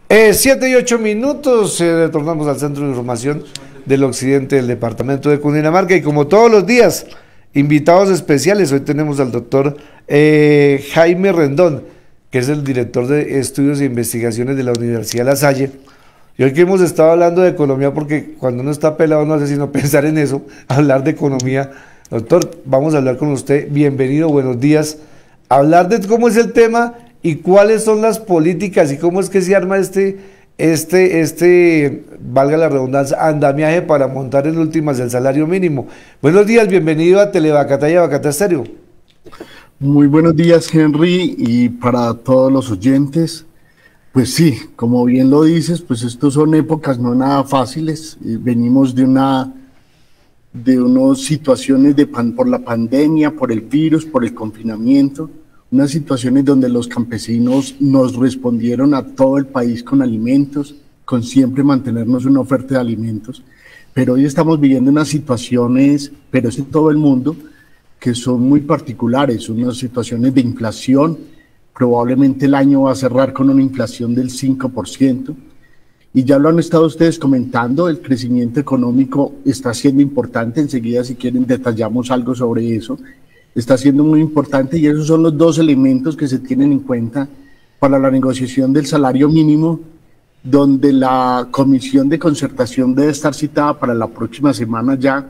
7:08, retornamos al Centro de Información del Occidente del Departamento de Cundinamarca y como todos los días, invitados especiales. Hoy tenemos al doctor Jaime Rendón, que es el director de Estudios e Investigaciones de la Universidad La Salle. Y hoy que hemos estado hablando de economía, porque cuando uno está pelado no hace sino pensar en eso, hablar de economía. Doctor, vamos a hablar con usted. Bienvenido, buenos días. Hablar de cómo es el tema y cuáles son las políticas y cómo es que se arma valga la redundancia, andamiaje para montar en últimas el salario mínimo. Buenos días, bienvenido a Telebacatá y a Bacatá Estéreo. Muy buenos días, Henry, y para todos los oyentes. Pues sí, como bien lo dices, pues estos son épocas no nada fáciles. Venimos de unas situaciones por la pandemia, por el virus, por el confinamiento, unas situaciones donde los campesinos nos respondieron a todo el país con alimentos, con siempre mantenernos una oferta de alimentos, pero hoy estamos viviendo unas situaciones, pero es en todo el mundo, que son muy particulares, unas situaciones de inflación. Probablemente el año va a cerrar con una inflación del 5%, y ya lo han estado ustedes comentando, el crecimiento económico está siendo importante. Enseguida, si quieren, detallamos algo sobre eso. Está siendo muy importante y esos son los dos elementos que se tienen en cuenta para la negociación del salario mínimo, donde la Comisión de Concertación debe estar citada para la próxima semana ya,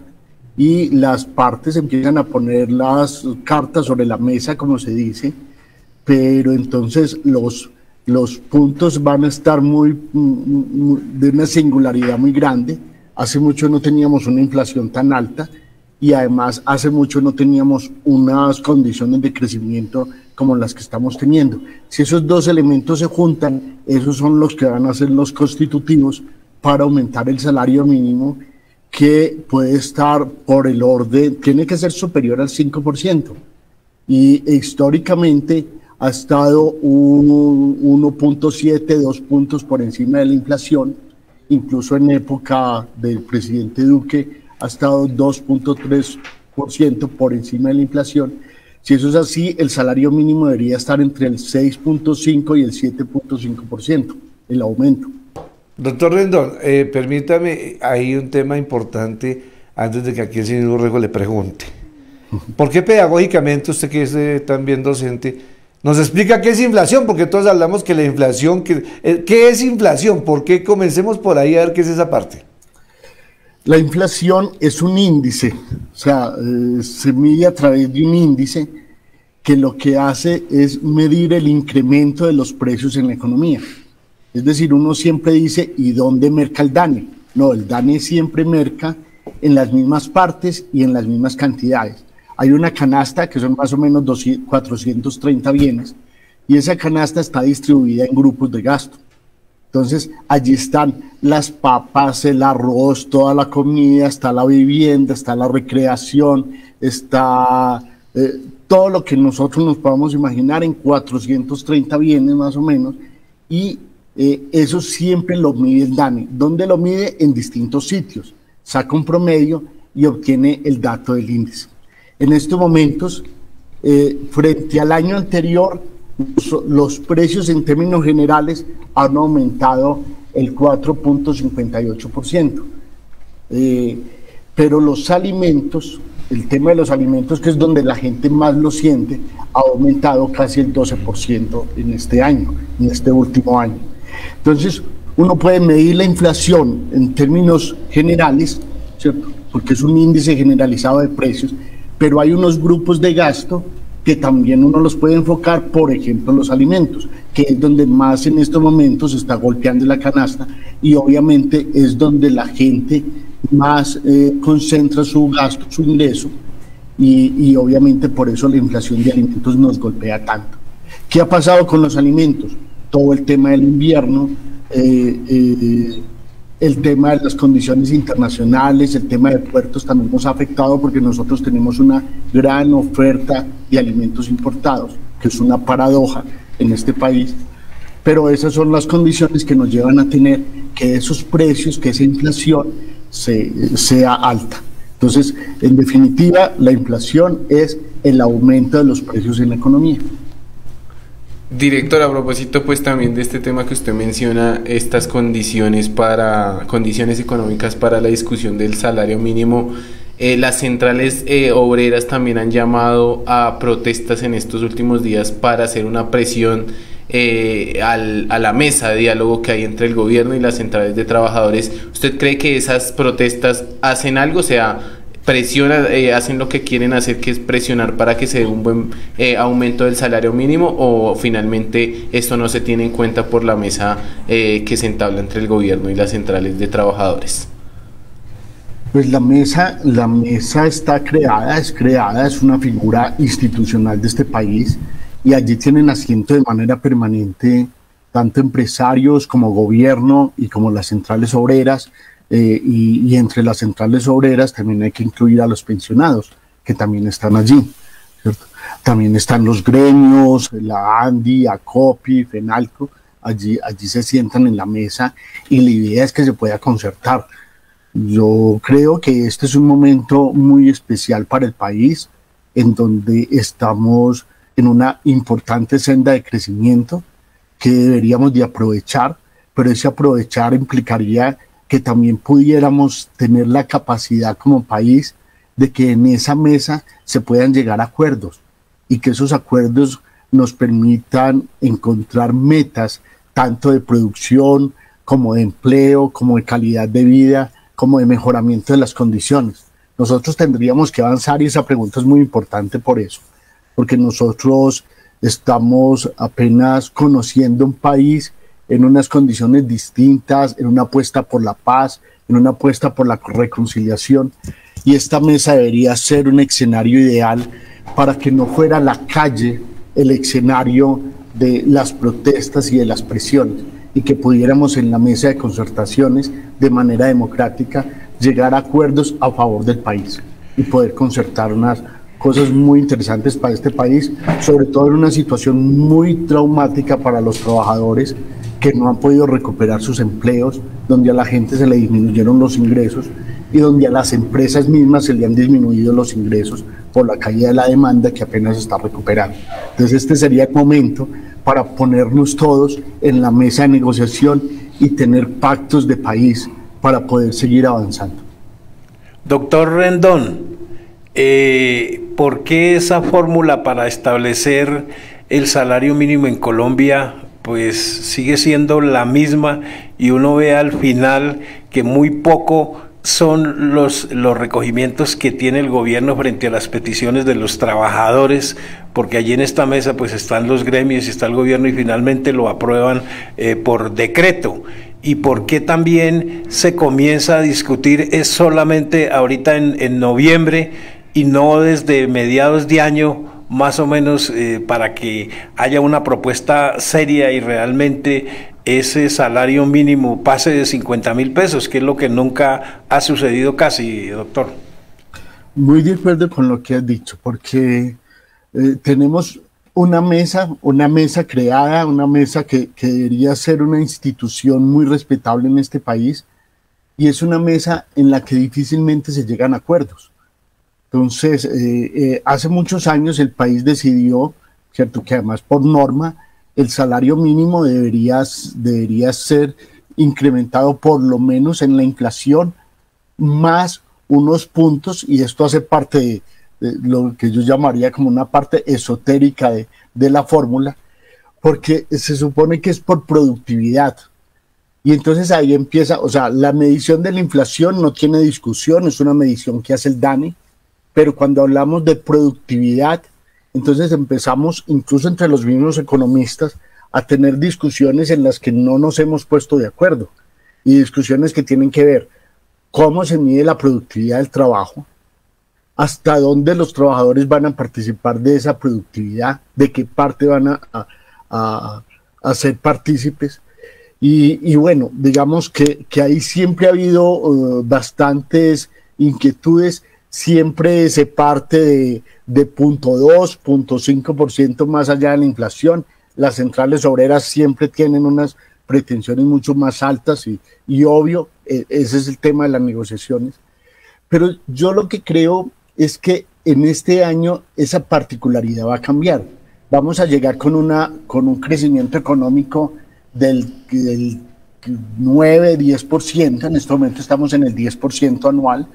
y las partes empiezan a poner las cartas sobre la mesa, como se dice, pero entonces los puntos van a estar de una singularidad muy grande. Hace mucho no teníamos una inflación tan alta, y además hace mucho no teníamos unas condiciones de crecimiento como las que estamos teniendo. Si esos dos elementos se juntan, esos son los que van a ser los constitutivos para aumentar el salario mínimo, que puede estar por el orden, tiene que ser superior al 5%, y históricamente ha estado 1.7, 2 puntos por encima de la inflación. Incluso en época del presidente Duque ha estado 2.3% por encima de la inflación. Si eso es así, el salario mínimo debería estar entre el 6.5 y el 7.5%, el aumento. Doctor Rendón, permítame, hay un tema importante antes de que aquí el señor Urrego le pregunte. ¿Por qué pedagógicamente usted, que es también docente, nos explica qué es inflación? Porque todos hablamos que la inflación, ¿qué es inflación? ¿Por qué? Comencemos por ahí a ver qué es esa parte. La inflación es un índice, o sea, se mide a través de un índice que lo que hace es medir el incremento de los precios en la economía. Es decir, uno siempre dice, ¿y dónde merca el DANE? No, el DANE siempre merca en las mismas partes y en las mismas cantidades. Hay una canasta que son más o menos 430 bienes, y esa canasta está distribuida en grupos de gasto. Entonces, allí están las papas, el arroz, toda la comida, está la vivienda, está la recreación, está todo lo que nosotros nos podamos imaginar en 430 bienes más o menos, y eso siempre lo mide el DANE. ¿Dónde lo mide? En distintos sitios. Saca un promedio y obtiene el dato del índice. En estos momentos, frente al año anterior, los precios en términos generales han aumentado el 4.58%. Pero los alimentos, el tema de los alimentos, que es donde la gente más lo siente, ha aumentado casi el 12% en este año, en este último año. Entonces, uno puede medir la inflación en términos generales, ¿cierto? Porque es un índice generalizado de precios, pero hay unos grupos de gasto que también uno los puede enfocar, por ejemplo, los alimentos, que es donde más en estos momentos se está golpeando la canasta, y obviamente es donde la gente más concentra su gasto, su ingreso, y obviamente por eso la inflación de alimentos nos golpea tanto. ¿Qué ha pasado con los alimentos? Todo el tema del invierno, el tema de las condiciones internacionales, el tema de puertos también nos ha afectado, porque nosotros tenemos una gran oferta de alimentos importados, que es una paradoja en este país, pero esas son las condiciones que nos llevan a tener que esos precios, que esa inflación sea alta. Entonces, en definitiva, la inflación es el aumento de los precios en la economía. Director, a propósito pues también de este tema que usted menciona, estas condiciones condiciones económicas para la discusión del salario mínimo, las centrales obreras también han llamado a protestas en estos últimos días para hacer una presión a la mesa de diálogo que hay entre el gobierno y las centrales de trabajadores. ¿Usted cree que esas protestas hacen algo? O sea, hacen lo que quieren hacer, que es presionar para que se dé un buen aumento del salario mínimo, o finalmente esto no se tiene en cuenta por la mesa que se entabla entre el gobierno y las centrales de trabajadores? Pues la mesa está creada, es una figura institucional de este país y allí tienen asiento de manera permanente tanto empresarios como gobierno y como las centrales obreras. Y entre las centrales obreras también hay que incluir a los pensionados, que también están allí, ¿cierto? También están los gremios, la ANDI, ACOPI, FENALCO, allí se sientan en la mesa y la idea es que se pueda concertar. Yo creo que este es un momento muy especial para el país, en donde estamos en una importante senda de crecimiento que deberíamos de aprovechar, pero ese aprovechar implicaría que también pudiéramos tener la capacidad como país de que en esa mesa se puedan llegar a acuerdos y que esos acuerdos nos permitan encontrar metas tanto de producción como de empleo, como de calidad de vida, como de mejoramiento de las condiciones. Nosotros tendríamos que avanzar y esa pregunta es muy importante por eso, porque nosotros estamos apenas conociendo un país en unas condiciones distintas, en una apuesta por la paz, en una apuesta por la reconciliación, y esta mesa debería ser un escenario ideal para que no fuera la calle el escenario de las protestas y de las presiones, y que pudiéramos en la mesa de concertaciones de manera democrática llegar a acuerdos a favor del país y poder concertar unas cosas muy interesantes para este país, sobre todo en una situación muy traumática para los trabajadores que no han podido recuperar sus empleos, donde a la gente se le disminuyeron los ingresos y donde a las empresas mismas se le han disminuido los ingresos por la caída de la demanda que apenas se está recuperando. Entonces este sería el momento para ponernos todos en la mesa de negociación y tener pactos de país para poder seguir avanzando. Doctor Rendón, ¿por qué esa fórmula para establecer el salario mínimo en Colombia pues sigue siendo la misma y uno ve al final que muy poco son los recogimientos que tiene el gobierno frente a las peticiones de los trabajadores, porque allí en esta mesa pues están los gremios y está el gobierno y finalmente lo aprueban por decreto? ¿Y por qué también se comienza a discutir es solamente ahorita en noviembre y no desde mediados de año, más o menos, para que haya una propuesta seria y realmente ese salario mínimo pase de 50.000 pesos, que es lo que nunca ha sucedido casi, doctor? Muy de acuerdo con lo que has dicho, porque tenemos una mesa creada, una mesa que debería ser una institución muy respetable en este país, y es una mesa en la que difícilmente se llegan a acuerdos. Entonces, hace muchos años el país decidió, ¿cierto?, que además por norma el salario mínimo debería ser incrementado por lo menos en la inflación más unos puntos, y esto hace parte de lo que yo llamaría como una parte esotérica de la fórmula, porque se supone que es por productividad. Y entonces ahí empieza, o sea, la medición de la inflación no tiene discusión, es una medición que hace el DANE, pero cuando hablamos de productividad, entonces empezamos, incluso entre los mismos economistas, a tener discusiones en las que no nos hemos puesto de acuerdo, y discusiones que tienen que ver cómo se mide la productividad del trabajo, hasta dónde los trabajadores van a participar de esa productividad, de qué parte van a ser partícipes. Y bueno, digamos que ahí siempre ha habido bastantes inquietudes. Siempre se parte de 0.2, 0.5% más allá de la inflación. Las centrales obreras siempre tienen unas pretensiones mucho más altas y obvio, ese es el tema de las negociaciones. Pero yo lo que creo es que en este año esa particularidad va a cambiar. vamos a llegar con un crecimiento económico del 9-10%, en este momento estamos en el 10% anual,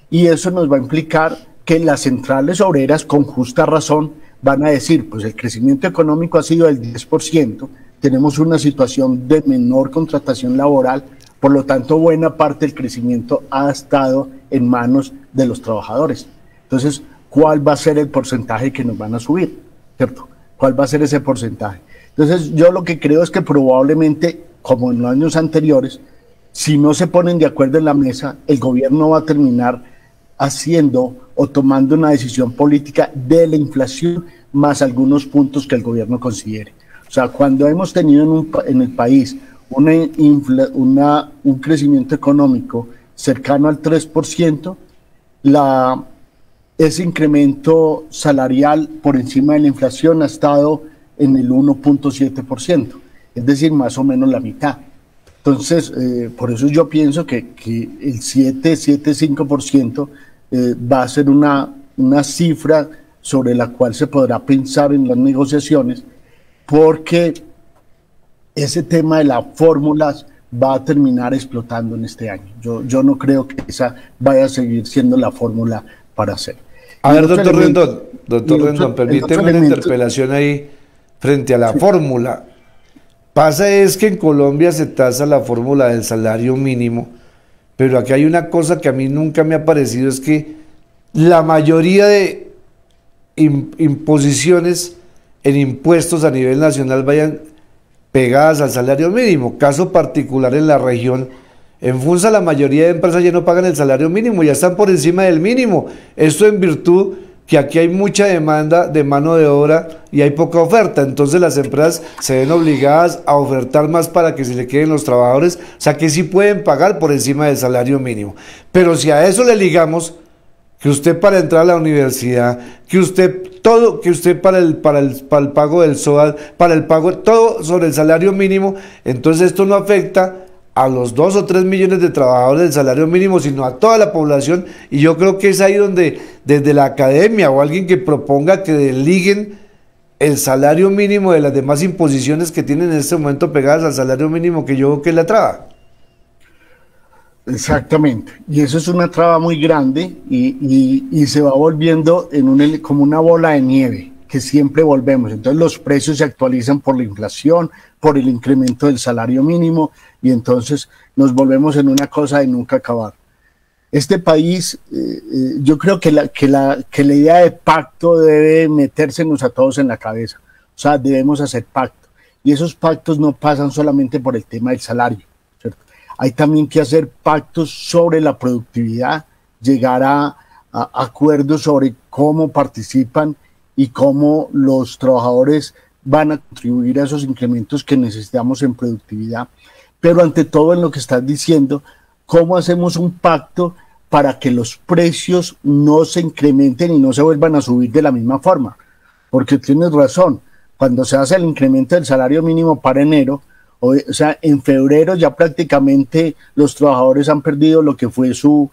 y eso nos va a implicar que las centrales obreras, con justa razón, van a decir, pues el crecimiento económico ha sido del 10%, tenemos una situación de menor contratación laboral, por lo tanto buena parte del crecimiento ha estado en manos de los trabajadores. Entonces, ¿cuál va a ser el porcentaje que nos van a subir? ¿Cierto? ¿Cuál va a ser ese porcentaje? Entonces, yo lo que creo es que probablemente, como en los años anteriores, si no se ponen de acuerdo en la mesa, el gobierno va a terminar haciendo o tomando una decisión política de la inflación más algunos puntos que el gobierno considere. O sea, cuando hemos tenido en el país un crecimiento económico cercano al 3%, ese incremento salarial por encima de la inflación ha estado en el 1.7%, es decir, más o menos la mitad. Entonces, por eso yo pienso que el 7,5% va a ser una cifra sobre la cual se podrá pensar en las negociaciones, porque ese tema de las fórmulas va a terminar explotando en este año. Yo no creo que esa vaya a seguir siendo la fórmula para hacer. A ver, doctor Rendón, permíteme una interpelación ahí frente a la fórmula. Pasa es que en Colombia se tasa la fórmula del salario mínimo, pero aquí hay una cosa que a mí nunca me ha parecido, es que la mayoría de imposiciones en impuestos a nivel nacional vayan pegadas al salario mínimo. Caso particular en la región, en Funza la mayoría de empresas ya no pagan el salario mínimo, ya están por encima del mínimo. Esto en virtud que aquí hay mucha demanda de mano de obra y hay poca oferta, entonces las empresas se ven obligadas a ofertar más para que se le queden los trabajadores, o sea que sí pueden pagar por encima del salario mínimo. Pero si a eso le ligamos que usted para entrar a la universidad, que usted para el pago del SOAT, para el pago, todo sobre el salario mínimo, entonces esto no afecta a los 2 o 3 millones de trabajadores del salario mínimo, sino a toda la población, y yo creo que es ahí donde desde la academia o alguien que proponga que desliguen el salario mínimo de las demás imposiciones que tienen en este momento pegadas al salario mínimo, que yo creo que es la traba. Exactamente, y eso es una traba muy grande y se va volviendo como una bola de nieve, que siempre volvemos. Entonces los precios se actualizan por la inflación, por el incremento del salario mínimo, y entonces nos volvemos en una cosa de nunca acabar. Este país, yo creo que la idea de pacto debe metérsenos a todos en la cabeza. O sea, debemos hacer pacto, y esos pactos no pasan solamente por el tema del salario, ¿cierto? Hay también que hacer pactos sobre la productividad, llegar a acuerdos sobre cómo participan y cómo los trabajadores van a contribuir a esos incrementos que necesitamos en productividad. Pero ante todo, en lo que estás diciendo, ¿cómo hacemos un pacto para que los precios no se incrementen y no se vuelvan a subir de la misma forma? Porque tienes razón, cuando se hace el incremento del salario mínimo para enero, o sea, en febrero ya prácticamente los trabajadores han perdido lo que fue su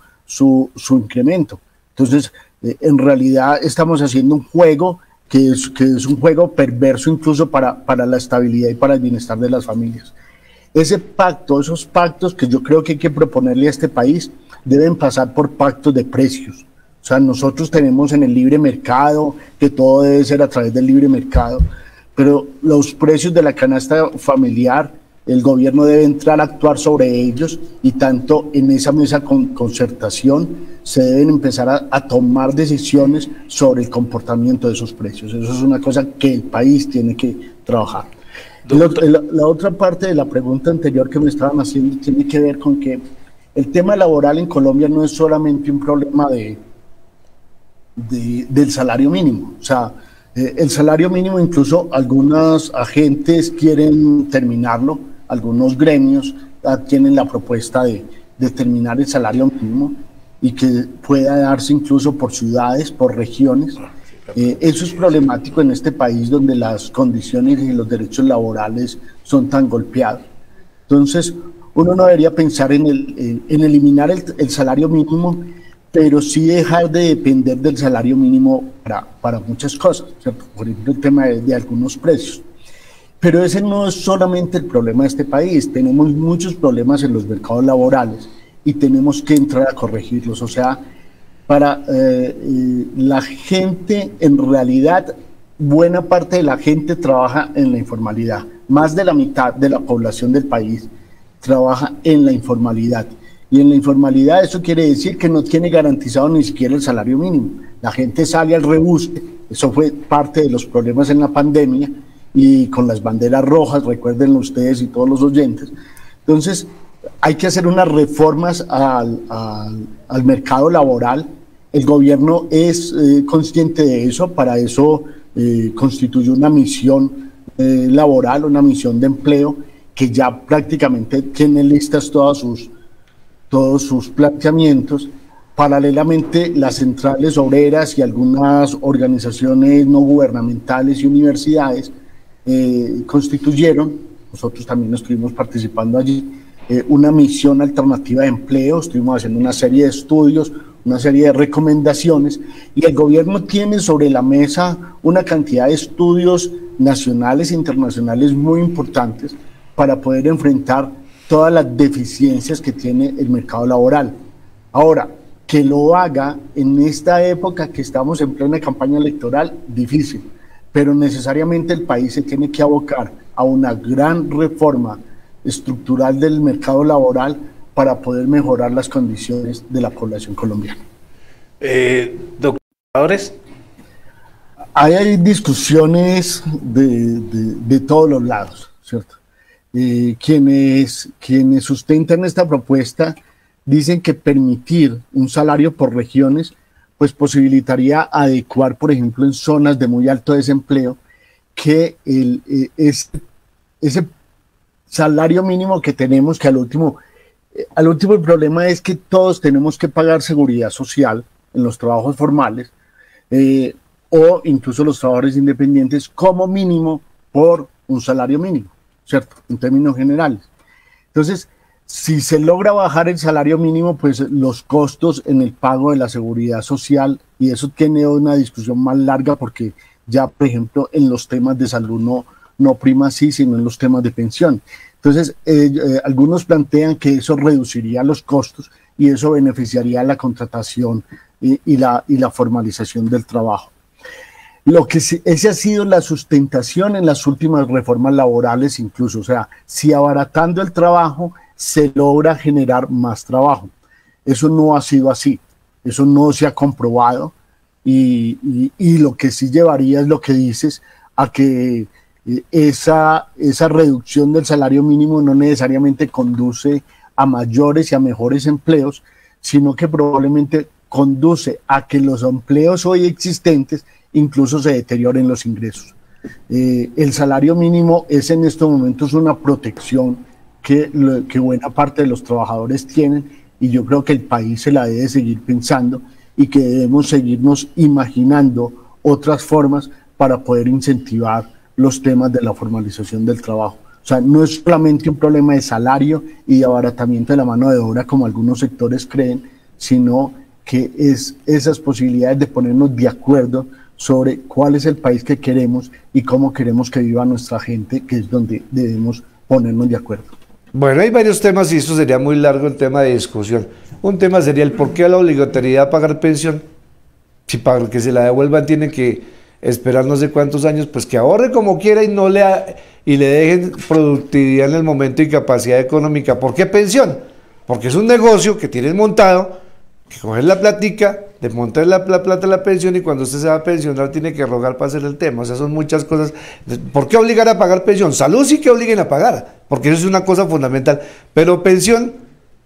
incremento. Entonces, en realidad estamos haciendo un juego que es un juego perverso incluso para la estabilidad y para el bienestar de las familias. Ese pacto, esos pactos que yo creo que hay que proponerle a este país, deben pasar por pactos de precios. O sea, nosotros tenemos en el libre mercado, que todo debe ser a través del libre mercado, pero los precios de la canasta familiar, el gobierno debe entrar a actuar sobre ellos, y tanto en esa mesa con concertación se deben empezar a tomar decisiones sobre el comportamiento de esos precios. Eso es una cosa que el país tiene que trabajar. La otra parte de la pregunta anterior que me estaban haciendo tiene que ver con que el tema laboral en Colombia no es solamente un problema del salario mínimo. O sea, el salario mínimo, incluso algunos agentes quieren terminarlo, algunos gremios tienen la propuesta de terminar el salario mínimo y que pueda darse incluso por ciudades, por regiones. Eso es problemático en este país donde las condiciones y los derechos laborales son tan golpeados. Entonces, uno no debería pensar en eliminar el salario mínimo, pero sí dejar de depender del salario mínimo para muchas cosas, ¿cierto? Por ejemplo, el tema de algunos precios. Pero ese no es solamente el problema de este país, tenemos muchos problemas en los mercados laborales y tenemos que entrar a corregirlos. O sea, para la gente, en realidad, buena parte de la gente trabaja en la informalidad. Más de la mitad de la población del país trabaja en la informalidad. Y en la informalidad eso quiere decir que no tiene garantizado ni siquiera el salario mínimo. La gente sale al rebusque, eso fue parte de los problemas en la pandemia, y con las banderas rojas, recuerden ustedes y todos los oyentes. Entonces, hay que hacer unas reformas al mercado laboral. El gobierno es consciente de eso, para eso constituyó una misión laboral, una misión de empleo, que ya prácticamente tiene listas todos sus planteamientos. Paralelamente, las centrales obreras y algunas organizaciones no gubernamentales y universidades constituyeron, nosotros también estuvimos participando allí, una misión alternativa de empleo, estuvimos haciendo una serie de estudios, una serie de recomendaciones, y el gobierno tiene sobre la mesa una cantidad de estudios nacionales e internacionales muy importantes para poder enfrentar todas las deficiencias que tiene el mercado laboral. Ahora, que lo haga en esta época que estamos en plena campaña electoral, difícil, pero necesariamente el país se tiene que abocar a una gran reforma estructural del mercado laboral para poder mejorar las condiciones de la población colombiana. Doctores. Hay discusiones de todos los lados, ¿cierto? Quienes sustentan esta propuesta dicen que permitir un salario por regiones pues posibilitaría adecuar, por ejemplo, en zonas de muy alto desempleo, que ese salario mínimo que tenemos, que al último el problema es que todos tenemos que pagar seguridad social en los trabajos formales, o incluso los trabajadores independientes, como mínimo por un salario mínimo, ¿cierto? En términos generales. Entonces, si se logra bajar el salario mínimo, pues los costos en el pago de la seguridad social, y eso tiene una discusión más larga, porque ya, por ejemplo, en los temas de salud no prima así, sino en los temas de pensión. Entonces, algunos plantean que eso reduciría los costos y eso beneficiaría la contratación y la formalización del trabajo. Esa ha sido la sustentación en las últimas reformas laborales incluso, o sea, si abaratando el trabajo se logra generar más trabajo. Eso no ha sido así, eso no se ha comprobado, y lo que sí llevaría es lo que dices, a que esa reducción del salario mínimo no necesariamente conduce a mayores y a mejores empleos, sino que probablemente conduce a que los empleos hoy existentes incluso se deterioren los ingresos. El salario mínimo es en estos momentos una protección que buena parte de los trabajadores tienen, y yo creo que el país se la debe seguir pensando y que debemos seguirnos imaginando otras formas para poder incentivar los temas de la formalización del trabajo. O sea, no es solamente un problema de salario y de abaratamiento de la mano de obra como algunos sectores creen, sino que es esas posibilidades de ponernos de acuerdo sobre cuál es el país que queremos y cómo queremos que viva nuestra gente, que es donde debemos ponernos de acuerdo. Bueno, hay varios temas y esto sería muy largo el tema de discusión. Un tema sería el por qué la obligatoriedad de pagar pensión. Si para que se la devuelvan tiene que esperar no sé cuántos años, pues que ahorre como quiera y le dejen productividad en el momento y capacidad económica. ¿Por qué pensión? Porque es un negocio que tienes montado, que coger la platica, desmontar la plata de la pensión, y cuando usted se va a pensionar tiene que rogar para hacer el tema. O sea, son muchas cosas. ¿Por qué obligar a pagar pensión? Salud sí que obliguen a pagar, porque eso es una cosa fundamental. Pero pensión,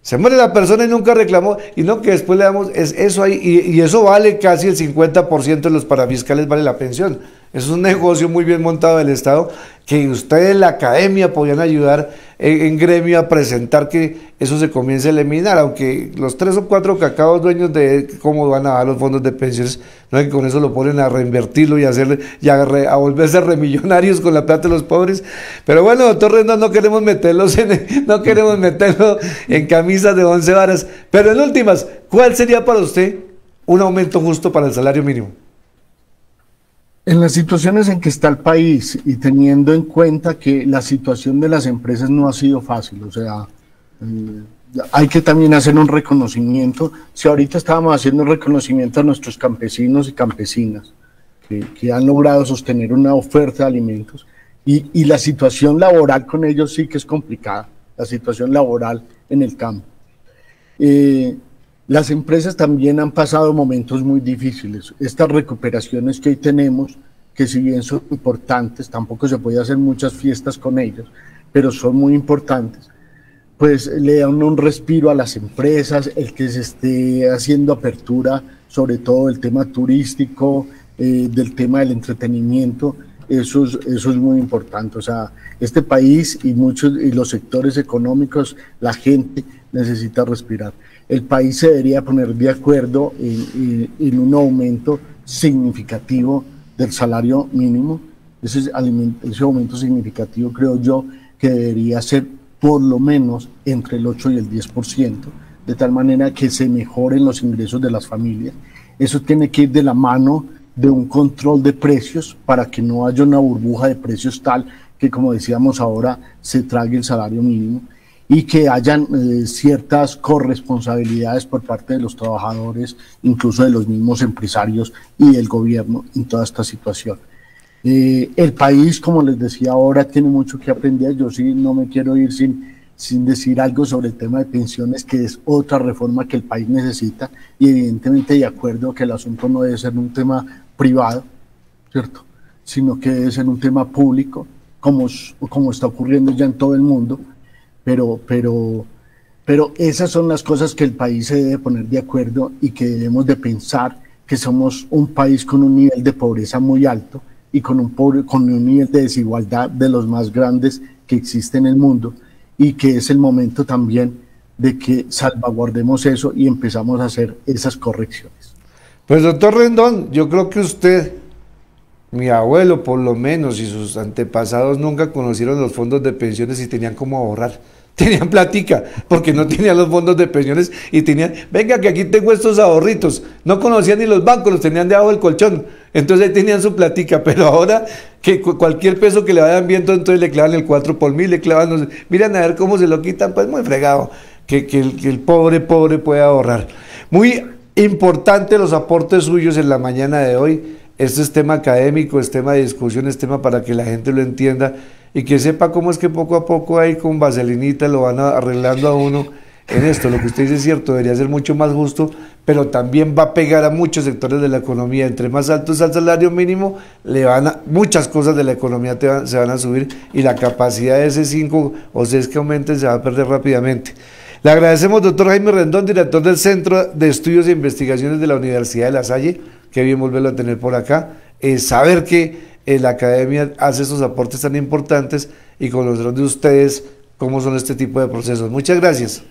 se muere la persona y nunca reclamó, y no que después le damos eso ahí, y eso vale casi el 50% de los parafiscales, vale la pensión. Es un negocio muy bien montado del Estado, que ustedes, la academia, podían ayudar en gremio a presentar que eso se comience a eliminar, aunque los 3 o 4 cacaos dueños de cómo van a dar los fondos de pensiones, no es que con eso lo ponen a reinvertirlo y a volverse remillonarios con la plata de los pobres. Pero bueno, doctor Rendón, no queremos meterlo en camisas de 11 varas. Pero en últimas, ¿cuál sería para usted un aumento justo para el salario mínimo? En las situaciones en que está el país y teniendo en cuenta que la situación de las empresas no ha sido fácil, o sea, hay que también hacer un reconocimiento. Si ahorita estábamos haciendo un reconocimiento a nuestros campesinos y campesinas que han logrado sostener una oferta de alimentos, y la situación laboral con ellos sí que es complicada, la situación laboral en el campo. Las empresas también han pasado momentos muy difíciles. Estas recuperaciones que hoy tenemos, que si bien son importantes, tampoco se puede hacer muchas fiestas con ellos, pero son muy importantes, pues le dan un respiro a las empresas, el que se esté haciendo apertura, sobre todo el tema turístico, del tema del entretenimiento, eso es muy importante. O sea, este país y los sectores económicos, la gente necesita respirar. El país se debería poner de acuerdo en un aumento significativo del salario mínimo. Ese aumento significativo, creo yo, que debería ser por lo menos entre el 8 y el 10%, de tal manera que se mejoren los ingresos de las familias. Eso tiene que ir de la mano de un control de precios para que no haya una burbuja de precios tal que, como decíamos ahora, se trague el salario mínimo, y que hayan ciertas corresponsabilidades por parte de los trabajadores, incluso de los mismos empresarios y del gobierno en toda esta situación. El país, como les decía ahora, tiene mucho que aprender. Yo sí no me quiero ir sin decir algo sobre el tema de pensiones, que es otra reforma que el país necesita, y evidentemente de acuerdo que el asunto no debe ser un tema privado, ¿cierto?, sino que debe ser un tema público, como está ocurriendo ya en todo el mundo. Pero esas son las cosas que el país se debe poner de acuerdo, y que debemos de pensar que somos un país con un nivel de pobreza muy alto y con un nivel de desigualdad de los más grandes que existe en el mundo, y que es el momento también de que salvaguardemos eso y empezamos a hacer esas correcciones. Pues doctor Rendón, yo creo que usted, mi abuelo por lo menos, y sus antepasados nunca conocieron los fondos de pensiones y tenían cómo ahorrar. Tenían platica, porque no tenían los fondos de pensiones y tenían, venga que aquí tengo estos ahorritos. No conocían ni los bancos, los tenían debajo del colchón. Entonces ahí tenían su platica, pero ahora que cualquier peso que le vayan viendo, entonces le clavan el 4 por 1000, le clavan, no sé, miren a ver cómo se lo quitan, pues muy fregado, que el pobre pueda ahorrar. Muy importante los aportes suyos en la mañana de hoy. Este es tema académico, es tema de discusión, es tema para que la gente lo entienda y que sepa cómo es que poco a poco ahí con vaselinita lo van arreglando a uno en esto. Lo que usted dice es cierto, debería ser mucho más justo, pero también va a pegar a muchos sectores de la economía. Entre más alto es el salario mínimo, muchas cosas de la economía se van a subir, y la capacidad de ese 5 o 6 que aumenten se va a perder rápidamente. Le agradecemos, doctor Jaime Rendón, director del Centro de Estudios e Investigaciones de la Universidad de La Salle. Qué bien volverlo a tener por acá. Saber que la academia hace esos aportes tan importantes y conocer de ustedes cómo son este tipo de procesos. Muchas gracias.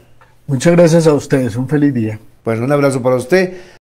Muchas gracias a ustedes. Un feliz día. Bueno, un abrazo para usted.